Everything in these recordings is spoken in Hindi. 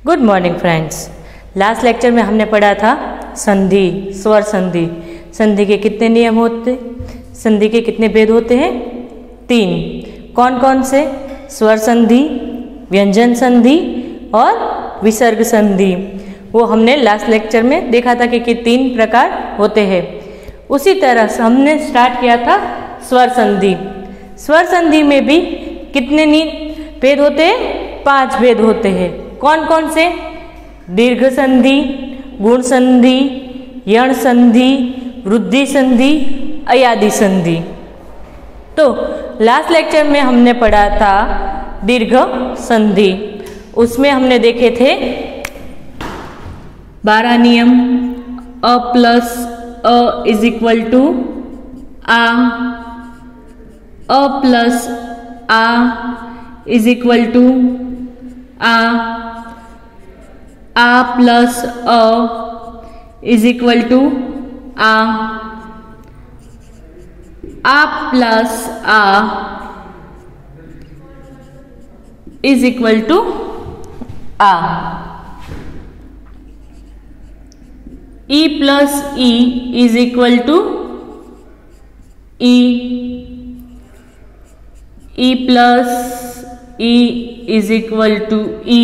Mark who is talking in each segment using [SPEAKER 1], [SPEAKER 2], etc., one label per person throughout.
[SPEAKER 1] Good morning friends. Last lecture में हमने पढ़ा था संधि, स्वर संधि। संधि के कितने नियम होते, संधि के कितने भेद होते हैं? 3। कौन कौन से? स्वर संधि, व्यंजन संधि और विसर्ग संधि। वो हमने लास्ट लेक्चर में देखा था कि 3 प्रकार होते हैं। उसी तरह से हमने स्टार्ट किया था स्वर संधि। स्वर संधि में भी कितने भेद होते हैं? 5 भेद होते हैं। कौन कौन से? दीर्घ संधि, गुण संधि, यण संधि, वृद्धि संधि, अयादि संधि। तो लास्ट लेक्चर में हमने पढ़ा था दीर्घ संधि। उसमें हमने देखे थे 12 नियम। अ प्लस अ इज इक्वल टू आ, अ प्लस आ इज इक्वल टू आ प्लस अ इज इक्वल टू आ प्लस आ इज इक्वल टू आ। ई प्लस ई इज इक्वल टू ई, ई प्लस ई इज इक्वल टू ई,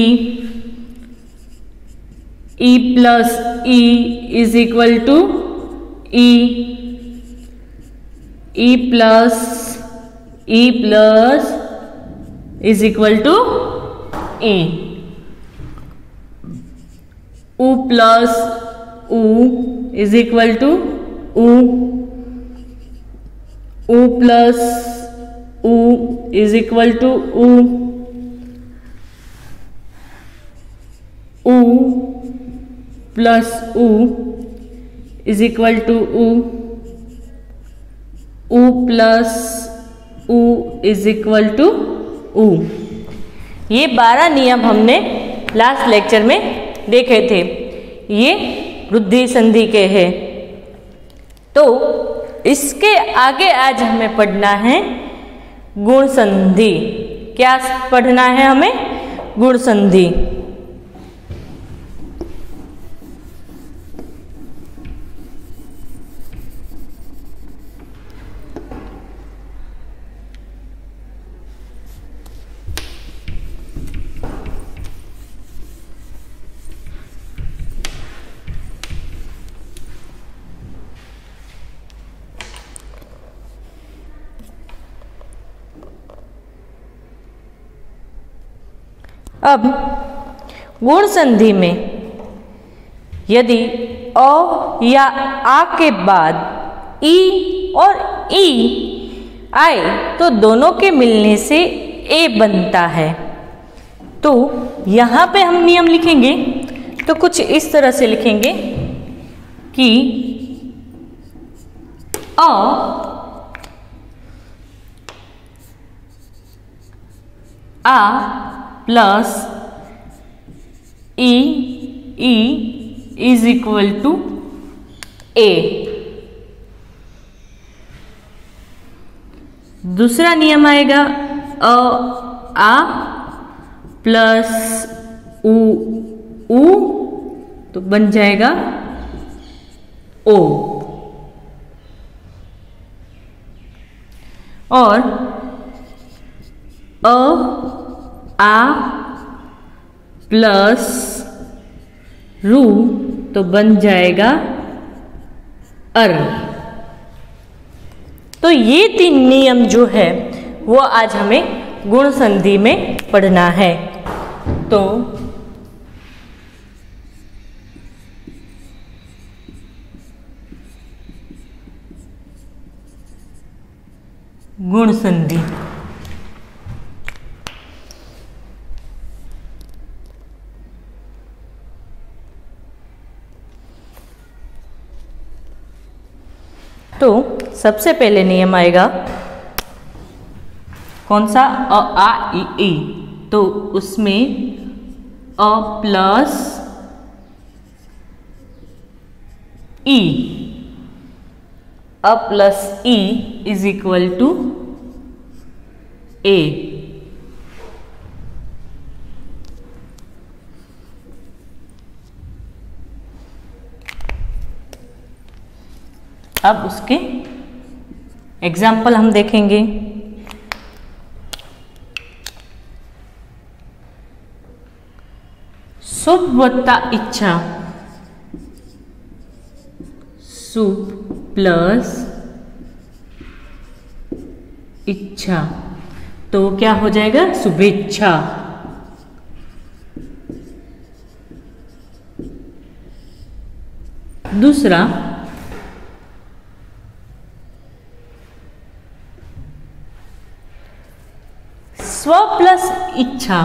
[SPEAKER 1] ई प्लस ई इज इक्वल टू ई, ई प्लस इज इक्वल टू ई। उ प्लस उ इज इक्वल टू उ, उ प्लस उ इज इक्वल टू उ, उ प्लस उ इज इक्वल टू उ, उ प्लस उ इज इक्वल टू उ। ये 12 नियम हमने लास्ट लेक्चर में देखे थे। ये वृद्धि संधि के हैं। तो इसके आगे आज हमें पढ़ना है गुण संधि। क्या पढ़ना है हमें? गुण संधि। अब गुण संधि में यदि अ या आ के बाद ई और ई आए तो दोनों के मिलने से ए बनता है। तो यहाँ पे हम नियम लिखेंगे तो कुछ इस तरह से लिखेंगे कि आ प्लस ई इज इक्वल टू ए। दूसरा नियम आएगा आ प्लस उ तो बन जाएगा ओ। और आ प्लस रू तो बन जाएगा अर। तो ये 3 नियम जो है वो आज हमें गुण संधि में पढ़ना है। तो गुण संधि। तो सबसे पहले नियम आएगा कौन सा? अ आ ई। तो उसमें अ प्लस ई, अ प्लस ई इज इक्वल टू ए। अब उसके एग्जाम्पल हम देखेंगे। शुभ वत्ता इच्छा, शुभ प्लस इच्छा, तो क्या हो जाएगा? शुभेच्छा। दूसरा स्व प्लस इच्छा,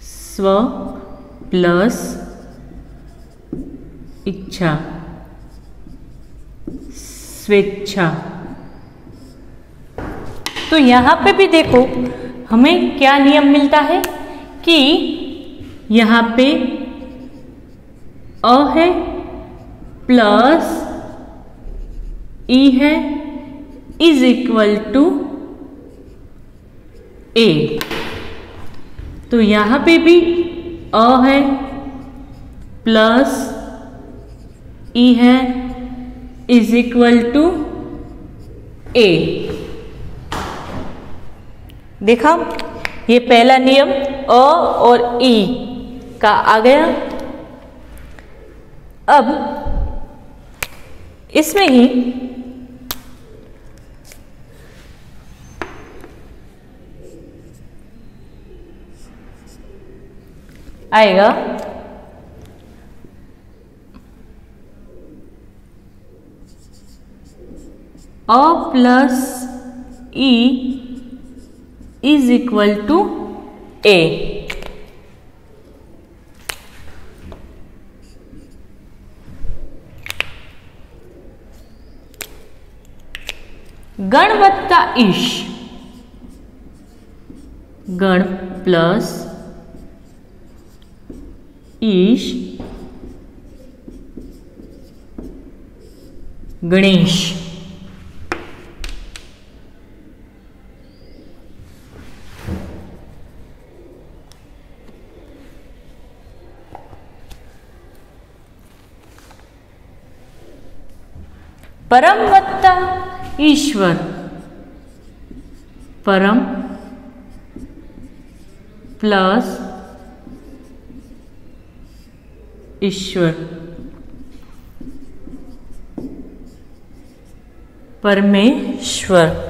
[SPEAKER 1] स्व प्लस इच्छा, स्वेच्छा। तो यहां पे भी देखो हमें क्या नियम मिलता है कि यहां पे अ है प्लस ई है इज इक्वल टू ए। तो यहां पे भी अ है प्लस ई है इज इक्वल टू ए। देखा, ये पहला नियम अ और ई का आ गया। अब इसमें ही आएगा अ प्लस ई इज इक्वल टू ए। गण वत्ता ईश, गण प्लस ईश गणेश। परम वत्ता ईश्वर, परम प्लस ईश्वर, परमेश्वर।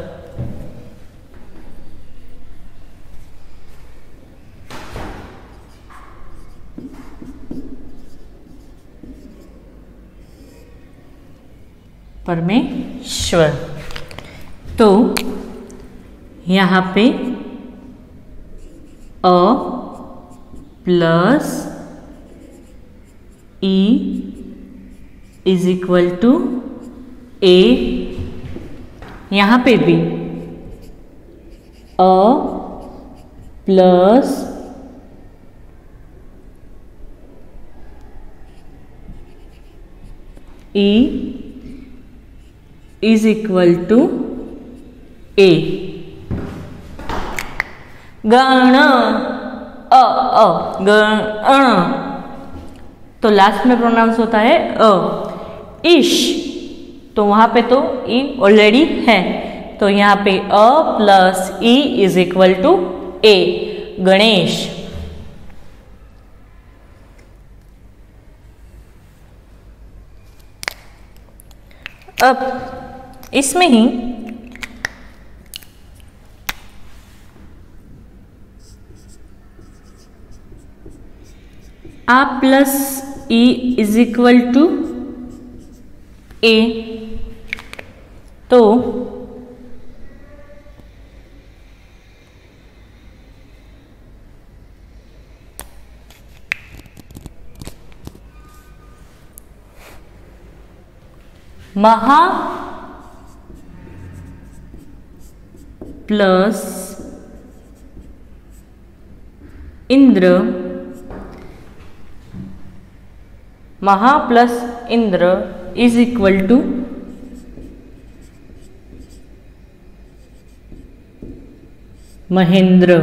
[SPEAKER 1] परमेश्वर। तो यहाँ पे अ प्लस ई इज इक्वल टू ए। यहाँ पे भी अ प्लस ई इज इक्वल टू ए। गण अ गण, तो लास्ट में प्रोनाउंस होता है अ। ईश, तो वहां पे तो ई ऑलरेडी है, तो यहाँ पे अ प्लस ई इज इक्वल टू ए, गणेश। अब इसमें ही आ प्लस ई इज इक्वल टू ए, तो महा प्लस इंद्र, महा plus Indra is equal to Mahendra.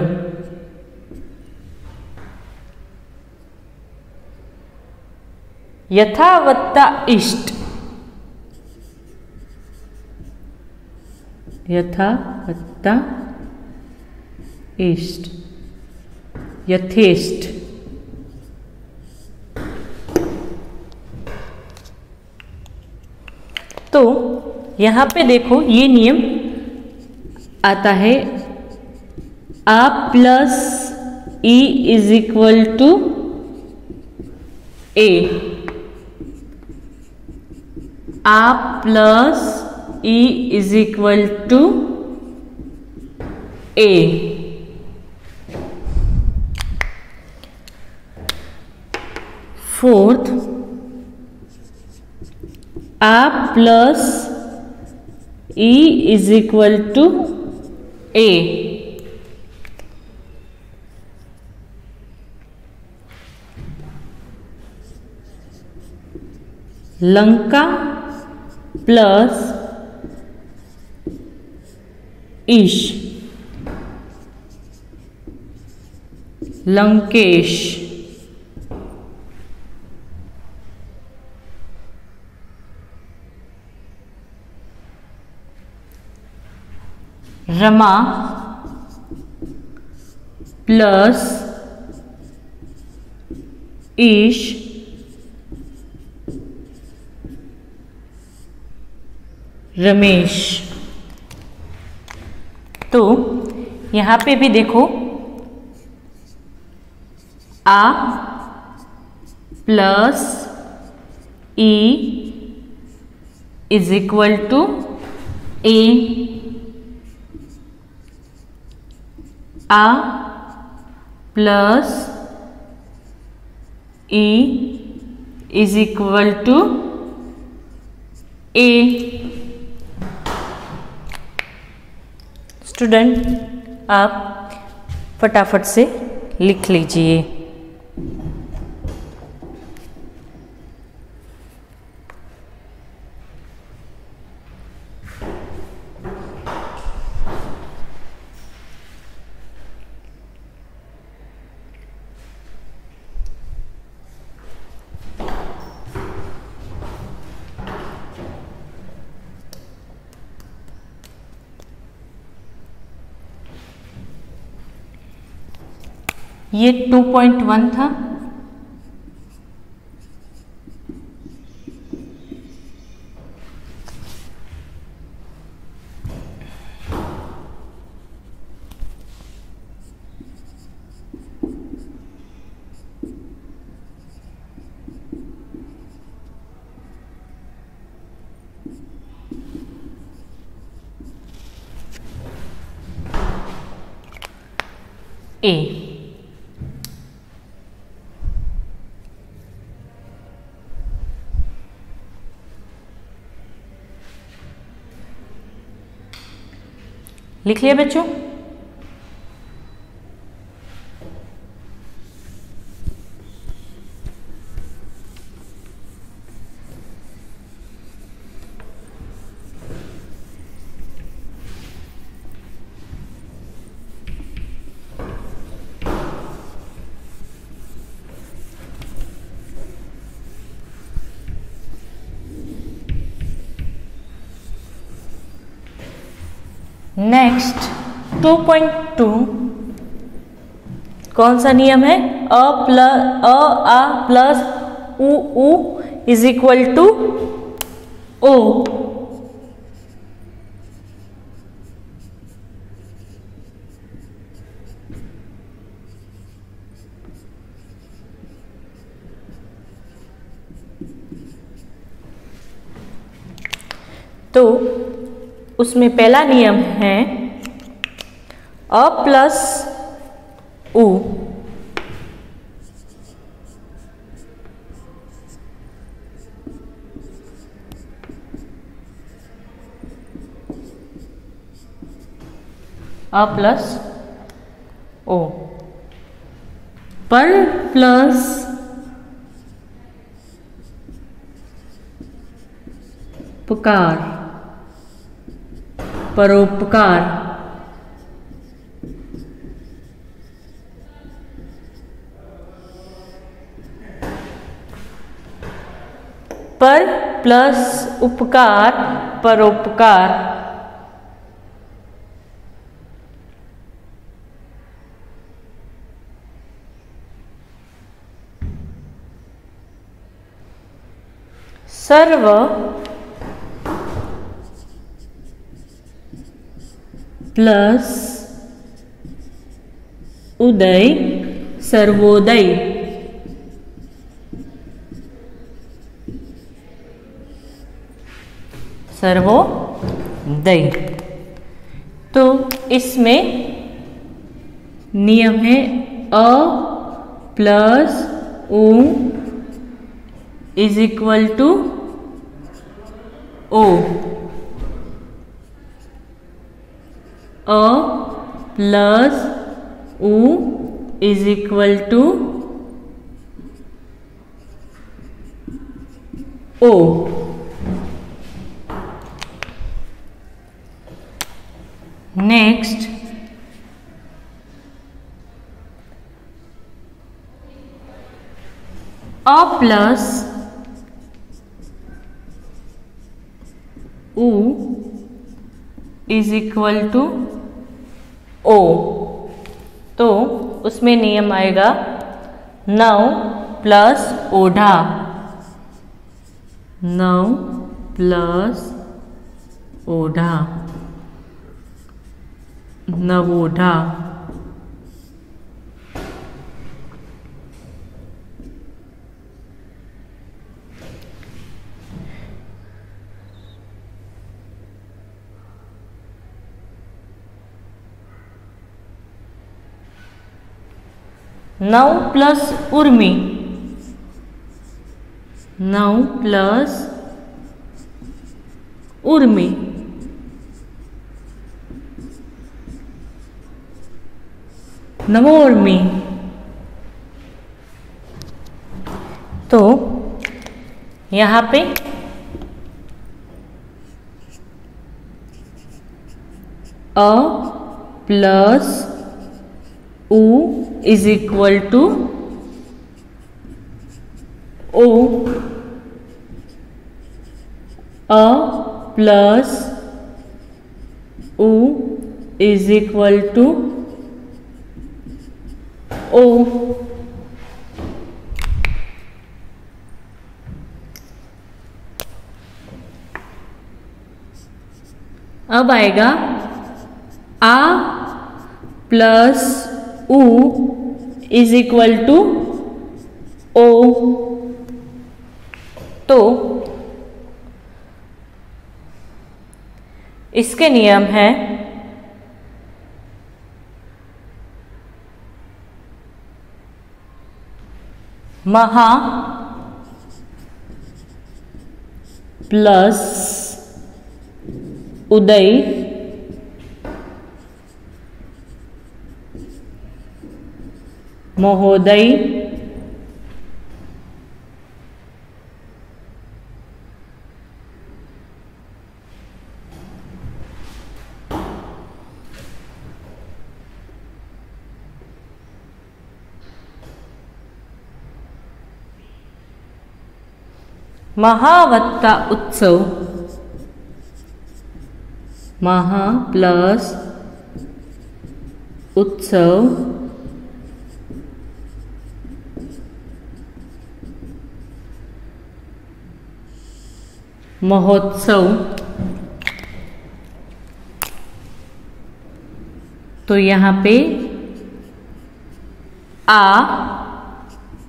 [SPEAKER 1] यथा वत्ता इष्ट, यथा वत्ता इष्ट, यथेष्ट। तो यहां पे देखो ये नियम आता है, आ प्लस ई इज इक्वल टू ए, आ प्लस ई इज इक्वल टू ए। फोर्थ, आ प्लस ई इज इक्वल टू ए। लंका प्लस ईश, लंकेश। रमा प्लस ईश, रमेश। तो यहां पे भी देखो, आ प्लस ई इज इक्वल टू ए, आ प्लस ई इज इक्वल टू ए। स्टूडेंट आप फटाफट से लिख लीजिए। ये 2.1 था। ए लिख लिया बच्चों? नेक्स्ट 2.2 कौन सा नियम है? अ आ प्लस उ इज इक्वल टू ओ। तो उसमें पहला नियम है अ प्लस उ अ प्लस ओ पर प्लस पुकार, परोपकार। पर प्लस उपकार, परोपकार। सर्व प्लस उदय सर्वोदय। सर्वोदय। तो इसमें नियम है अ प्लस उ इज इक्वल टू ओ। अ प्लस उ इज इक्वल टू ओ। नेक्स्ट अ प्लस उ इज इक्वल टू ओ। तो उसमें नियम आएगा नव प्लस ओढ़ा। नव प्लस ओढ़ा नवोढ़ा। नव प्लस उर्मी। नव प्लस उर्मी नवोर्मी। तो यहाँ पे अ प्लस उ इज इक्वल टू ओ। अ प्लस उ इज इक्वल टू ओ। अब आएगा आ प्लस उ इज इक्वल टू ओ। तो इसके नियम है महा प्लस उदय महोदय महावत्ता उत्सव। महा प्लस उत्सव महोत्सव। तो यहाँ पे आ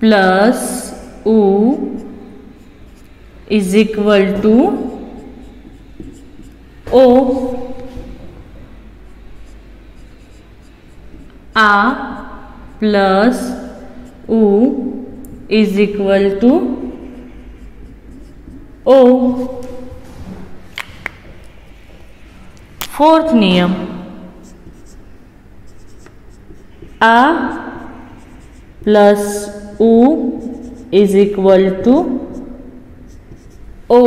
[SPEAKER 1] प्लस उ इज इक्वल टू ओ। आ प्लस उ इज इक्वल टू ओ। फोर्थ नियम आ प्लस उ इज इक्वल टू ओ।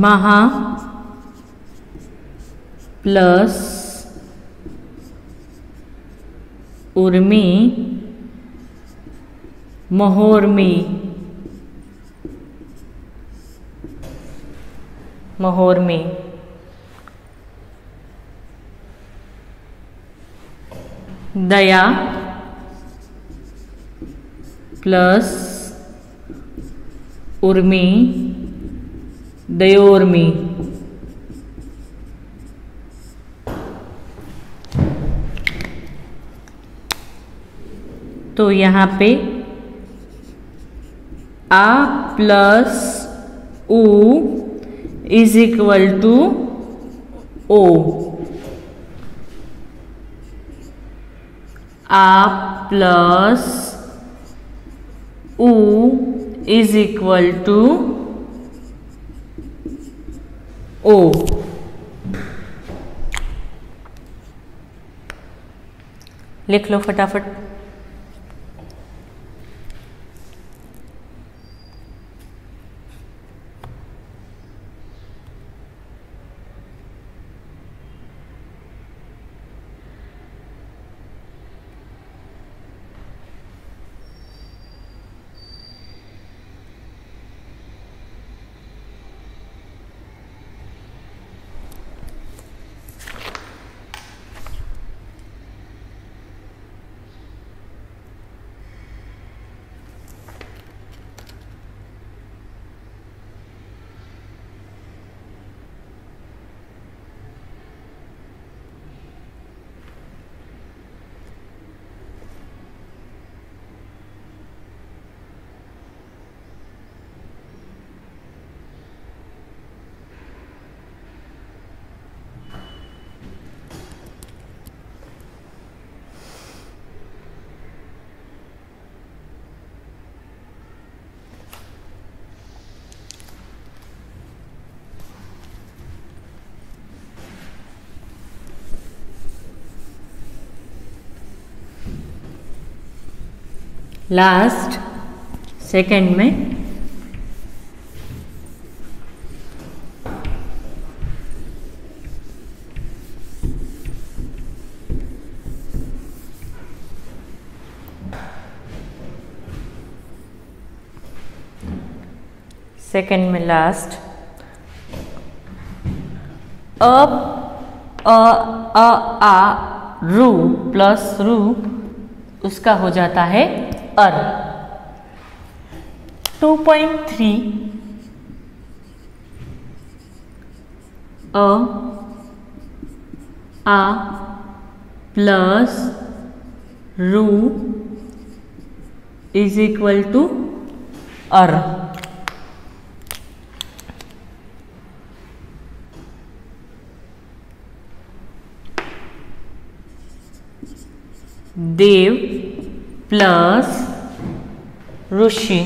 [SPEAKER 1] महा प्लस उर्मी महोर्मी महोर्मी। दया प्लस उर्मी, दयोर्मी। तो यहाँ पे आ प्लस उ इज इक्वल टू ओ। आ प्लस उ इज इक्वल टू ओ। लिख लो फटाफट। लास्ट सेकंड में लास्ट आ रू प्लस रू उसका हो जाता है अर। 2.3 आ प्लस रू इज इक्वल टू अर। देव प्लस ऋषि।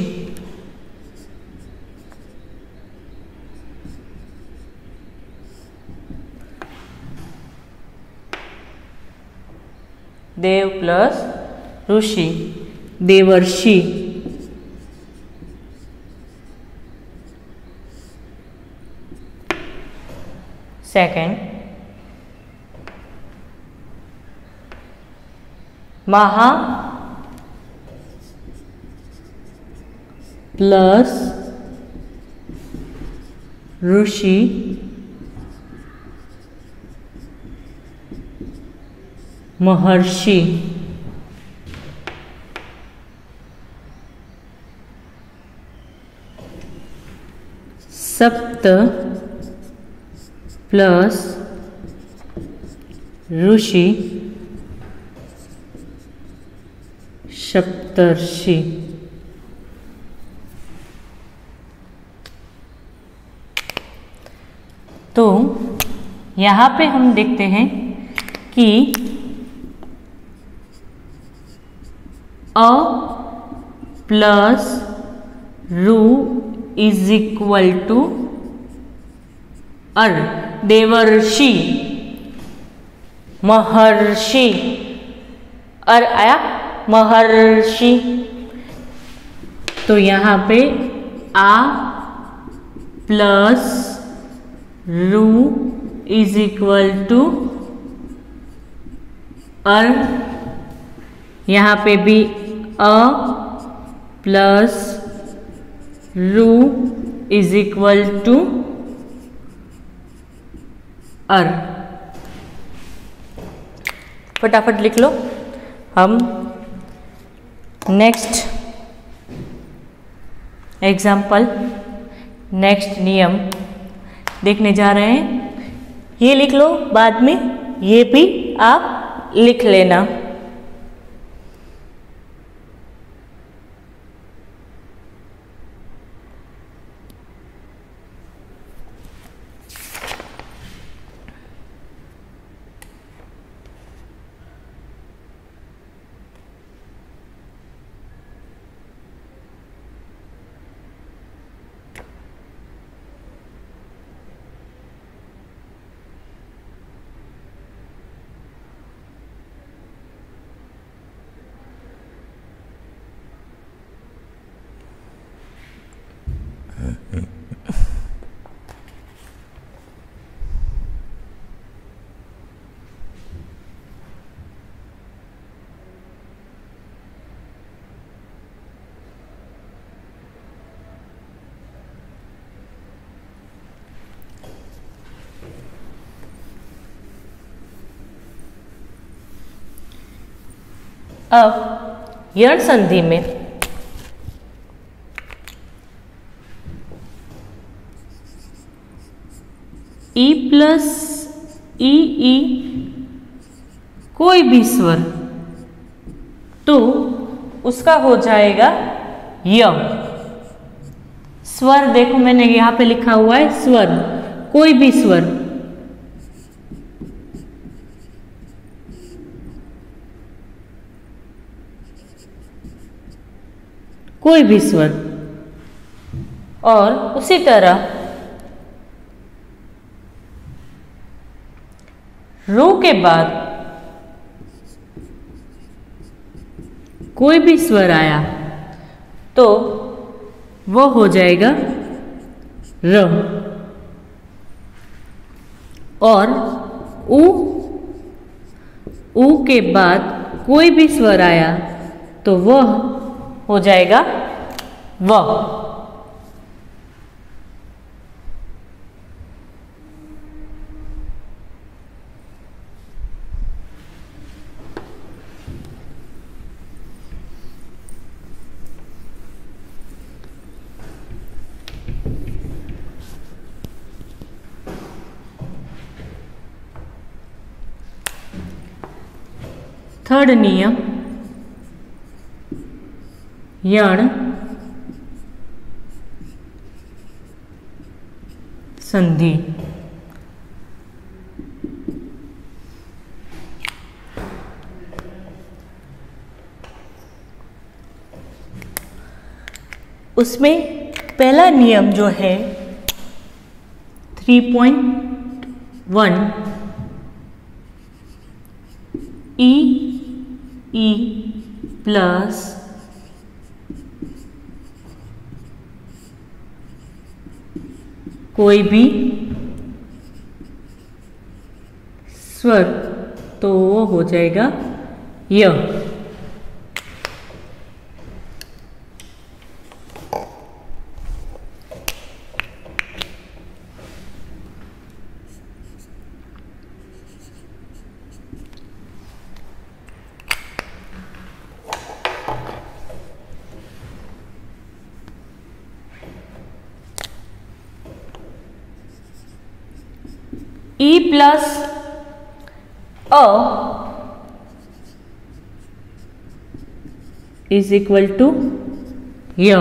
[SPEAKER 1] देव प्लस ऋषि, देवर्षि। सेकंड महा प्लस ऋषि महर्षि। सप्त प्लस ऋषि सप्तर्षि। तो यहाँ पे हम देखते हैं कि अ प्लस रू इज इक्वल टू अर। देवर्षि महर्षि, अर आया महर्षि। तो यहाँ पे आ प्लस रू इज इक्वल टू अर। यहाँ पे भी अ प्लस रू इज इक्वल टू अर। फटाफट लिख लो। हम नेक्स्ट एग्जाम्पल, नेक्स्ट नियम देखने जा रहे हैं। ये लिख लो, बाद में ये भी आप लिख लेना। अब यण संधि में ई प्लस ई कोई भी स्वर तो उसका हो जाएगा य। स्वर देखो मैंने यहां पे लिखा हुआ है स्वर, कोई भी स्वर। कोई भी स्वर। और उसी तरह रू के बाद कोई भी स्वर आया तो वो हो जाएगा र। और ऊ के बाद कोई भी स्वर आया तो वह हो जाएगा व। थर्ड नियम, यण संधि। उसमें पहला नियम जो है 3.1 ई प्लस कोई भी स्वर तो वो हो जाएगा य। ई प्लस अ इज इक्वल टू य।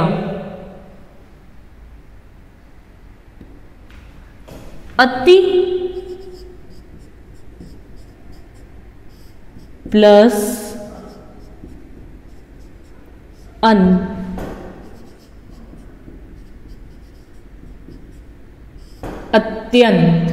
[SPEAKER 1] अति प्लस अन अत्यंत।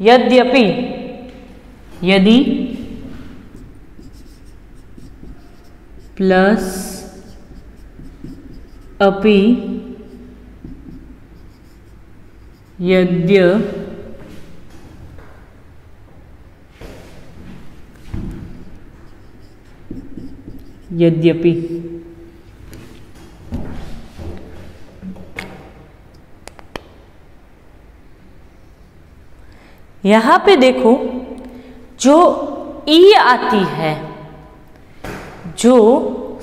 [SPEAKER 1] यद्यपि यदि प्लस अपि यद्य यद्यपि। यहां पे देखो, जो ई आती है, जो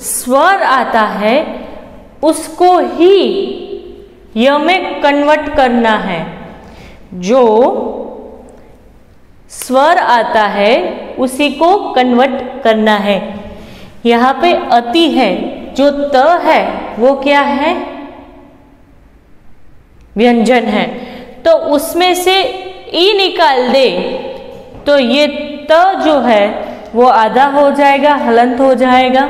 [SPEAKER 1] स्वर आता है, उसको ही य में कन्वर्ट करना है। जो स्वर आता है उसी को कन्वर्ट करना है। यहाँ पे अति है, जो त है वो क्या है? व्यंजन है। तो उसमें से ई निकाल दे तो ये त जो है वो आधा हो जाएगा, हलंत हो जाएगा।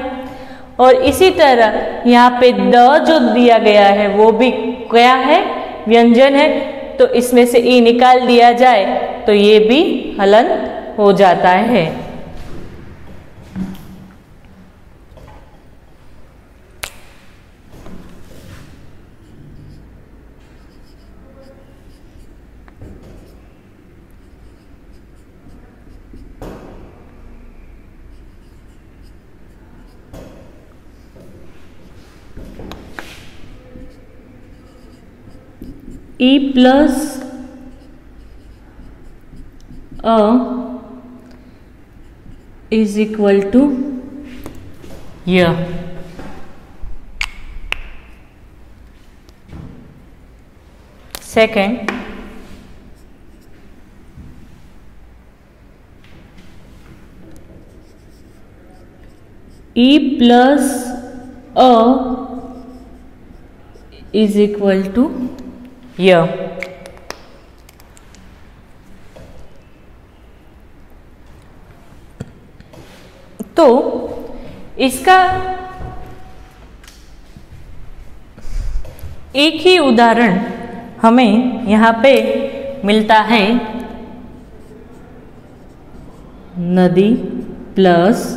[SPEAKER 1] और इसी तरह यहाँ पे द जो दिया गया है वो भी क्या है? व्यंजन है। तो इसमें से ई निकाल दिया जाए तो ये भी हलंत हो जाता है। ई प्लस अ इज इक्वल टू य। सेकेंड, ई प्लस अ इज इक्वल टू य। तो इसका एक ही उदाहरण हमें यहाँ पे मिलता है। नदी प्लस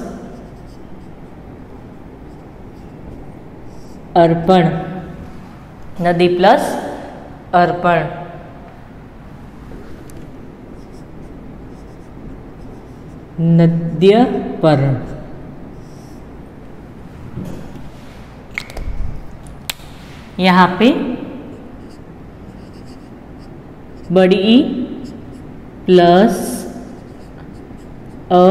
[SPEAKER 1] अर्पण। नदी प्लस अर्पण। नद्यपर्ण। यहाँ पे बड़ी ई प्लस अ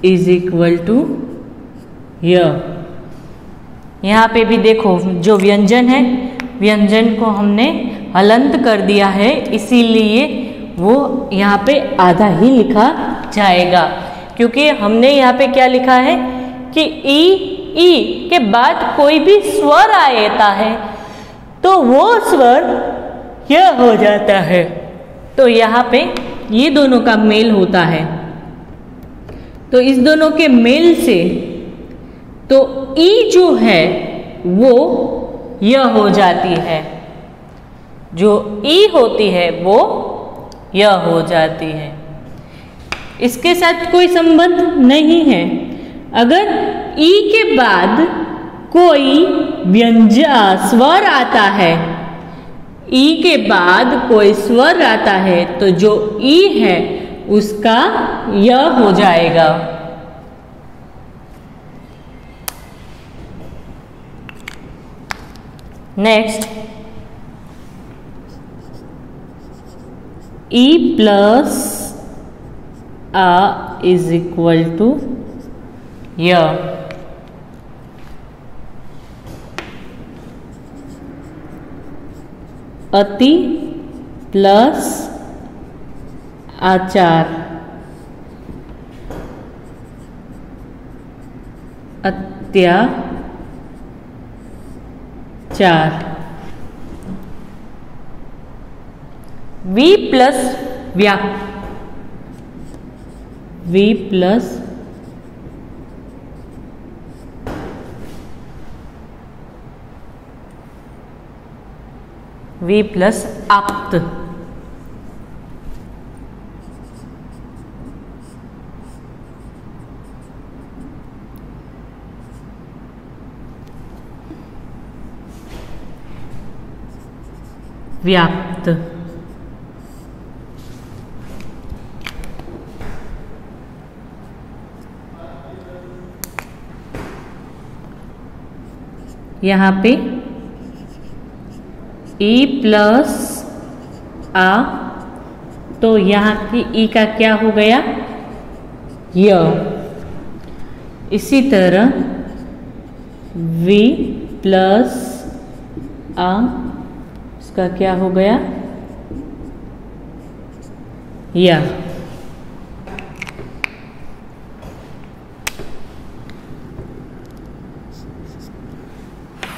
[SPEAKER 1] इज इक्वल टू य। यहाँ पे भी देखो, जो व्यंजन है, व्यंजन को हमने हलंत कर दिया है, इसीलिए वो यहाँ पे आधा ही लिखा जाएगा। क्योंकि हमने यहाँ पे क्या लिखा है कि ई के बाद कोई भी स्वर आता है तो वो स्वर यह हो जाता है। तो यहाँ पे ये दोनों का मेल होता है। तो इस दोनों के मेल से तो ई जो है वो यह हो जाती है, जो ई होती है वो यह हो जाती है। इसके साथ कोई संबंध नहीं है। अगर ई के बाद कोई स्वर आता है, ई के बाद कोई स्वर आता है तो जो ई है उसका य हो जाएगा। नेक्स्ट, ई प्लस आ इज इक्वल टू य। अति प्लस आचार। अत्याचार। वी प्लस वी प्लस वी प्लस आप्त। व्याप्त। यहाँ पे ई प्लस आ, तो यहाँ की ई का क्या हो गया, य। इसी तरह वी प्लस आ, इसका क्या हो गया, या।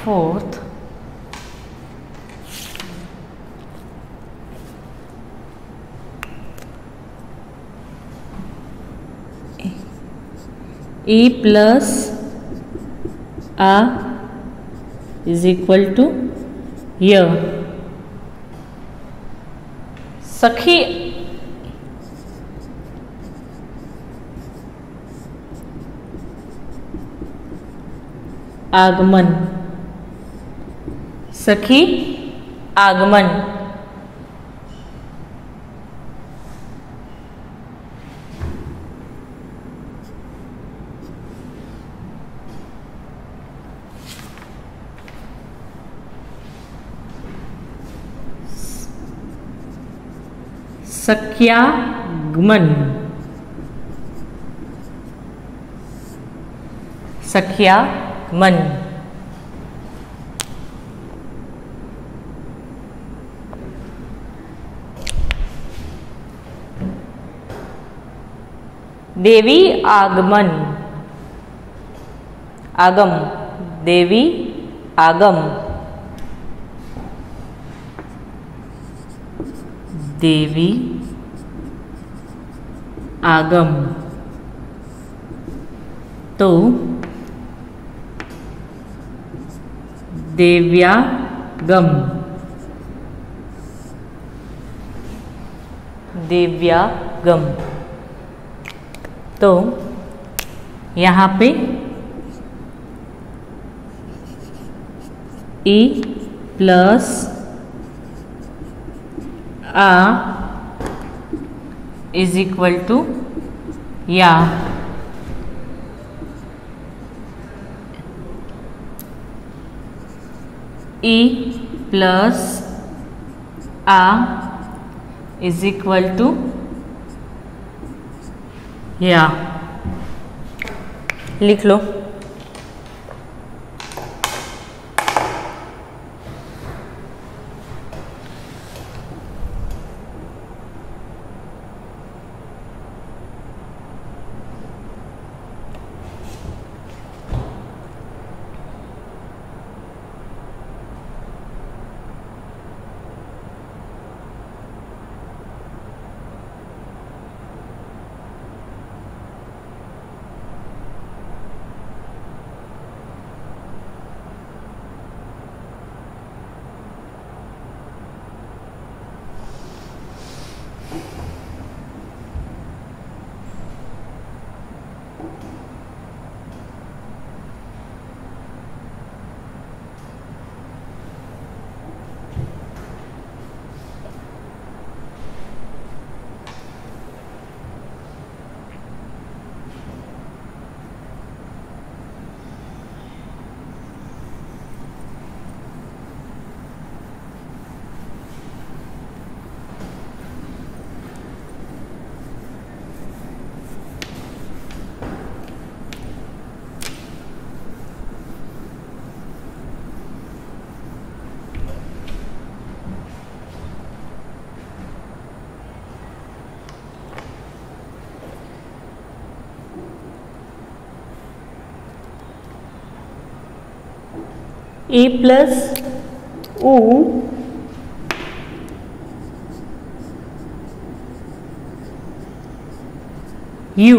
[SPEAKER 1] फोर्थ, ई प्लस आ इज इक्वल टू य। सखी आगमन, सखी आगमन। सख्यागमन, सख्यागमन। देवी आगमन, आगम, देवी आगम, देवी आगम। तो देव्यागम, देव्यागम। तो यहाँ पे ई प्लस आ इज इक्वल टू या। ई प्लस आ इज इक्वल टू या। लिख लो। ए प्लस ओ यू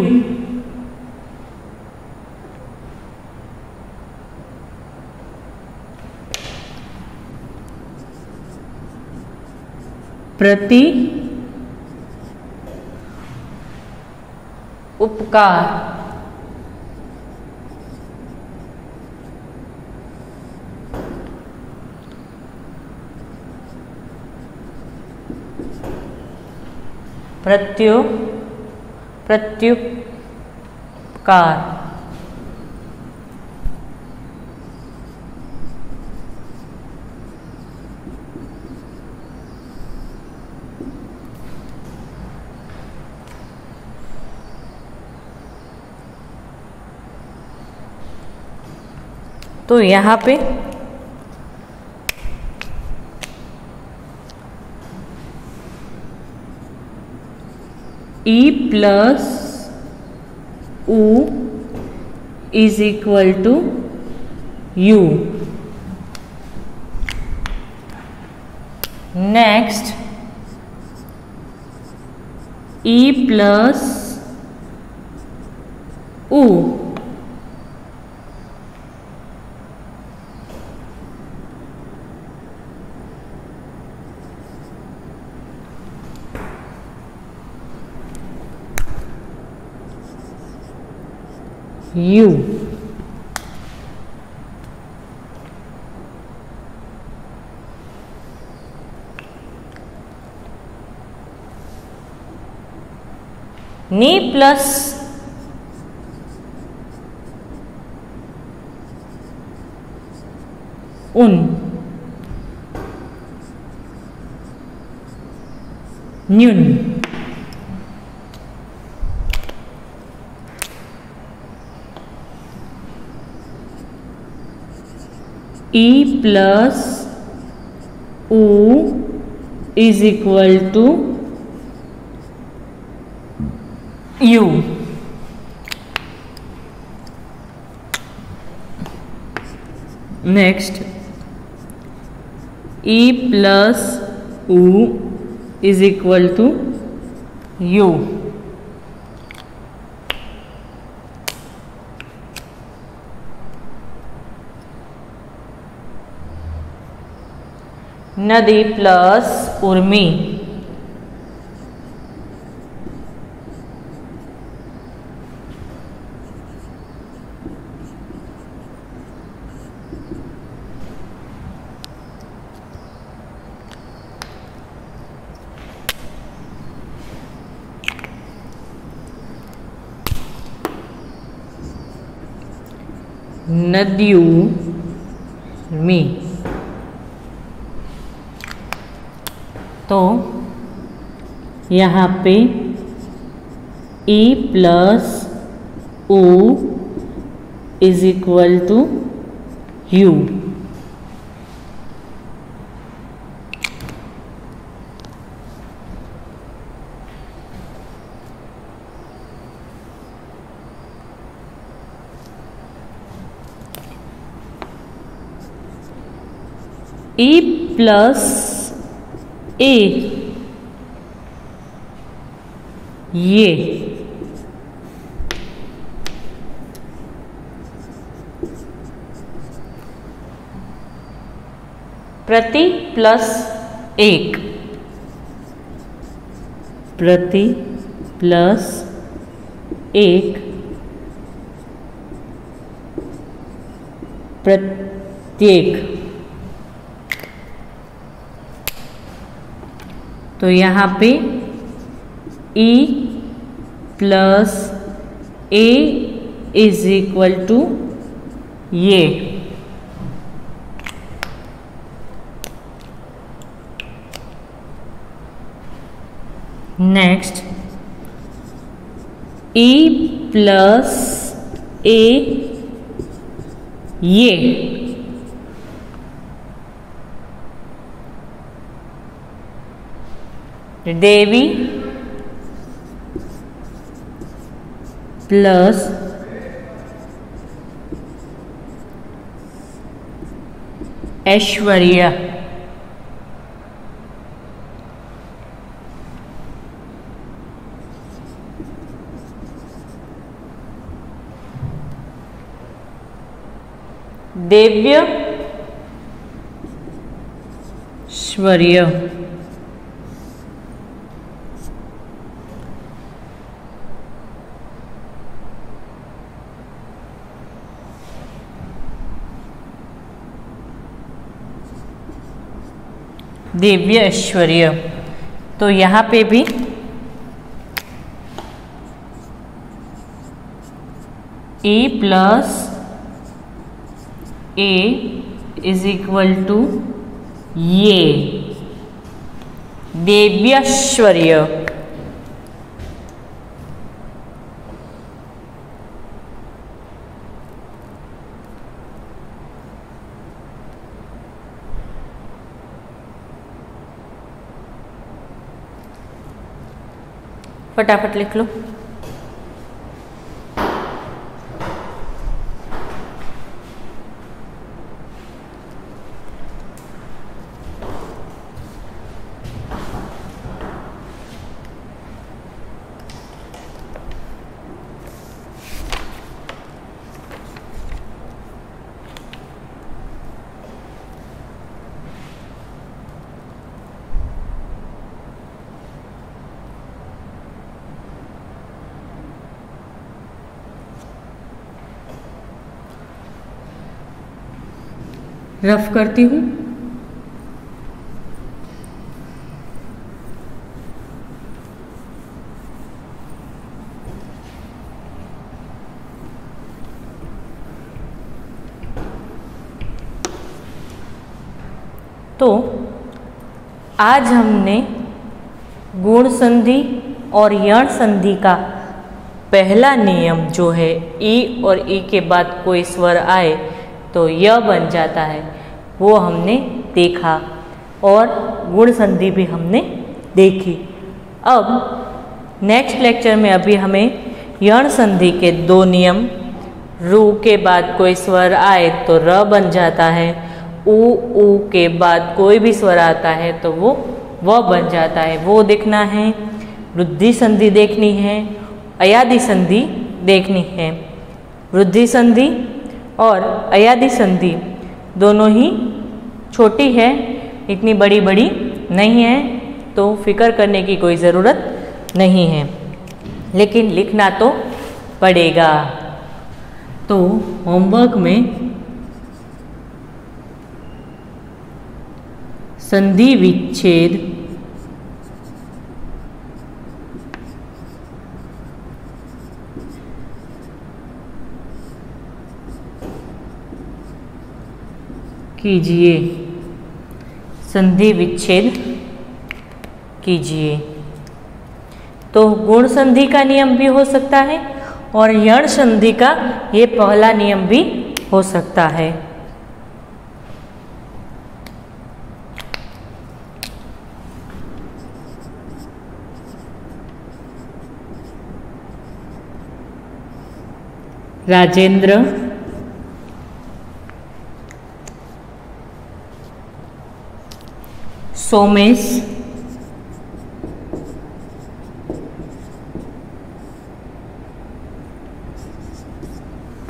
[SPEAKER 1] प्रति उपकार प्रत्युपकार तो यहाँ पे ई प्लस ऊ इज इक्वल टू यू। नेक्स्ट ई प्लस ऊ यू। नी प्लस उन न्यून। ई प्लस ऊ इज इक्वल टू यू। नेक्स्ट ई प्लस ऊ इज इक्वल टू यू। नदी प्लस उर्मी नदियों में। तो यहाँ पे ई प्लस ऊ इज इक्वल टू यू। ई प्लस ए ये प्रति प्लस एक, प्रति प्लस एक, प्रत्येक। तो यहाँ पे ई प्लस ए इज इक्वल टू ये। नेक्स्ट ई प्लस ए ये। देवी प्लस ऐश्वर्या। देव्य श्वर्य। दिव्य ऐश्वर्य। तो यहाँ पे भी ए प्लस ए इज इक्वल टू ये दिव्यैश्वर्य। फटाफट लिख लो। रफ करती हूँ। तो आज हमने गुण संधि और यण संधि का पहला नियम जो है ई और ई के बाद कोई स्वर आए तो य बन जाता है, वो हमने देखा और गुण संधि भी हमने देखी। अब नेक्स्ट लेक्चर में अभी हमें यण संधि के दो नियम, रू के बाद कोई स्वर आए तो र बन जाता है, ऊ के बाद कोई भी स्वर आता है तो वो व बन जाता है, वो देखना है। वृद्धि संधि देखनी है, अयादि संधि देखनी है। वृद्धि संधि और अयादि संधि दोनों ही छोटी है, इतनी बड़ी बड़ी नहीं है, तो फिक्र करने की कोई ज़रूरत नहीं है, लेकिन लिखना तो पड़ेगा। तो होमवर्क में संधि विच्छेद कीजिए, संधि विच्छेद कीजिए। तो गुण संधि का नियम भी हो सकता है और यण संधि का ये पहला नियम भी हो सकता है। राजेंद्र, सोमेश,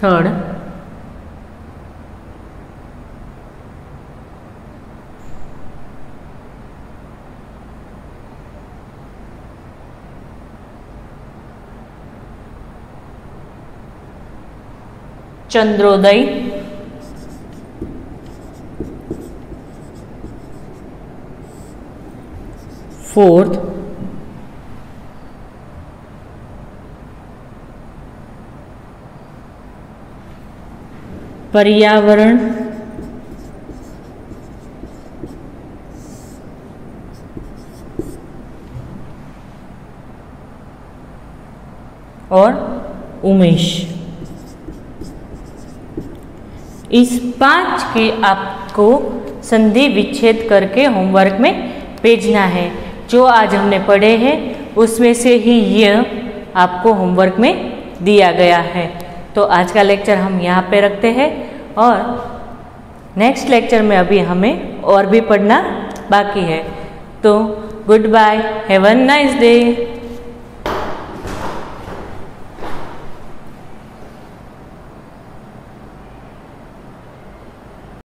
[SPEAKER 1] थर्ड, चंद्रोदय, फोर्थ, पर्यावरण, और उमेश। इस 5 के आपको संधि विच्छेद करके होमवर्क में भेजना है। जो आज हमने पढ़े हैं उसमें से ही यह आपको होमवर्क में दिया गया है। तो आज का लेक्चर हम यहाँ पे रखते हैं और नेक्स्ट लेक्चर में अभी हमें और भी पढ़ना बाकी है। तो good bye, have a nice day.